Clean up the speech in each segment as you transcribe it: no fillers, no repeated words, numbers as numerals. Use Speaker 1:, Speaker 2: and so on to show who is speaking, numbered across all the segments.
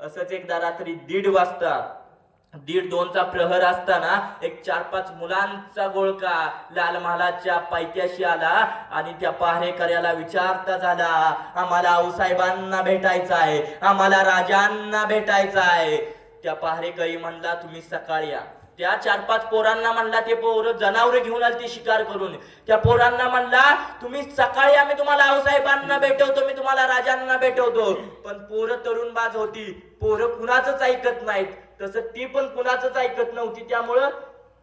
Speaker 1: असंच एकदा रात्री 1:30 वाजता 1:30-2चा प्रहर असताना एक 4-5 मुलांचा गोळका लाल महालाच्या पायथ्याशी आला आणि त्या पहारेकऱ्याला विचारता झाला, आम्हाला आऊसाहेबांना भेटायचं आहे, आम्हाला राजांना भेटायचं आहे. त्या पहारेकरी म्हणला, तुम्ही सकाळी या. त्या 4-5 पोरांना म्हणला, ते पोरं जनावर घेऊन आली ती शिकार करून. त्या पोरांना म्हणला, तुम्ही सकाळी आम्ही तुम्हाला आऊसाहेबांना भेटवतो, मी तुम्हाला राजांना भेटवतो. पण पोरं तरुणबाज होती, पोरं कुणाचंच ऐकत नाहीत. तसं ती पण कुणाचंच ऐकत नव्हती. त्यामुळं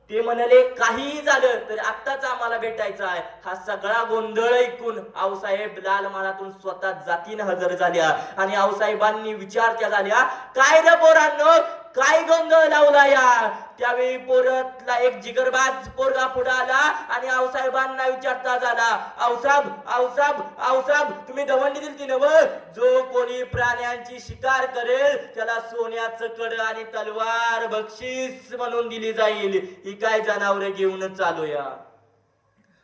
Speaker 1: ते म्हणाले, काहीही झालं तर आत्ताच आम्हाला भेटायचं आहे. हा सगळा गोंधळ ऐकून आऊसाहेब लाल महालातून स्वतः जातीनं हजर झाल्या आणि आऊसाहेबांनी विचारत्या झाल्या, काय रे पोरांनो, काय गोंधळ लावला या? त्यावेळी पोरातला एक जिगरबाज पोरगा पुढे आला आणि आऊसाहेबांना विचारता झाला, आऊसाहेब आऊसाहेब आऊसाहेब, तुम्ही दवंडी दिली नव, जो कोणी प्राण्यांची शिकार करेल त्याला सोन्याचं कड आणि तलवार बक्षीस म्हणून दिली जाईल. ही काय जनावरे घेऊन चालूया?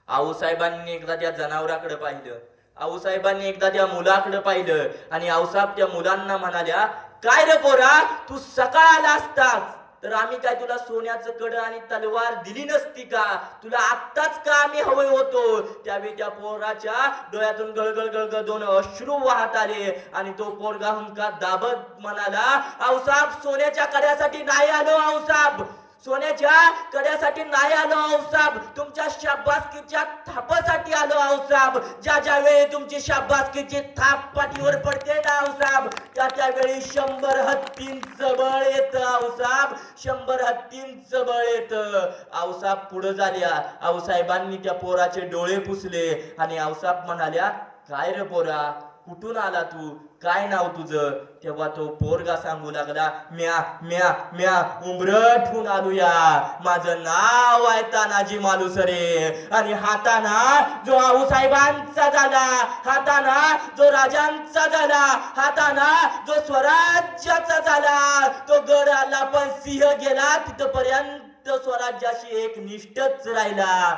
Speaker 1: आऊसाहेबांनी एकदा त्या जनावराकडे पाहिलं, आऊसाहेबांनी एकदा त्या मुलाकडे पाहिलं आणि आऊसाहेब त्या मुलांना म्हणाल्या, काय रे पोरा, तू सकाळ आला असतास तर आम्ही काय तुला सोन्याचं कड आणि तलवार दिली नसती का? तुला आत्ताच का आम्ही हवे होतो? त्यावेळी त्या पोराच्या डोळ्यातून गळगळ गळगळ 2 अश्रू वाहत आले आणि तो पोरगा हुंका दाबत म्हणाला, आऊसाहेब, सोन्याच्या कड्यासाठी नाही आलो आऊसाहेब, सोन्याच्या कड्यासाठी नाही आलो आऊसाहेब, तुमच्या शाबासकीच्या थापासाठी आलो आऊसाहेब. ज्या ज्या वेळी तुमची शाबासकीची थाप पाठीवर पडते ना आऊसाहेब, त्या वेळी 100 हत्तींचं बळ येतं आऊसाहेब, 100 हत्तींचं बळ येतं. आऊसाहेब पुढे झाल्या. आऊसाहेबांनी त्या पोराचे डोळे पुसले आणि आऊसाहेब म्हणाल्या, काय रे पोरा, कुठून आला तू, काय नाव तुझं? तेव्हा तो पोरगा सांगू लागला, म्या म्या म्या उंबरठून आलूया, माझं नाव आहे तानाजी मालुसरे आणि हाताना जो आऊसाहेबांचा झाला, हाताना जो राजांचा झाला, हाताना जो स्वराज्याचा झाला, तो गड आला पण सिंह गेला, तिथपर्यंत स्वराज्याशी एक निष्ठच राहिला.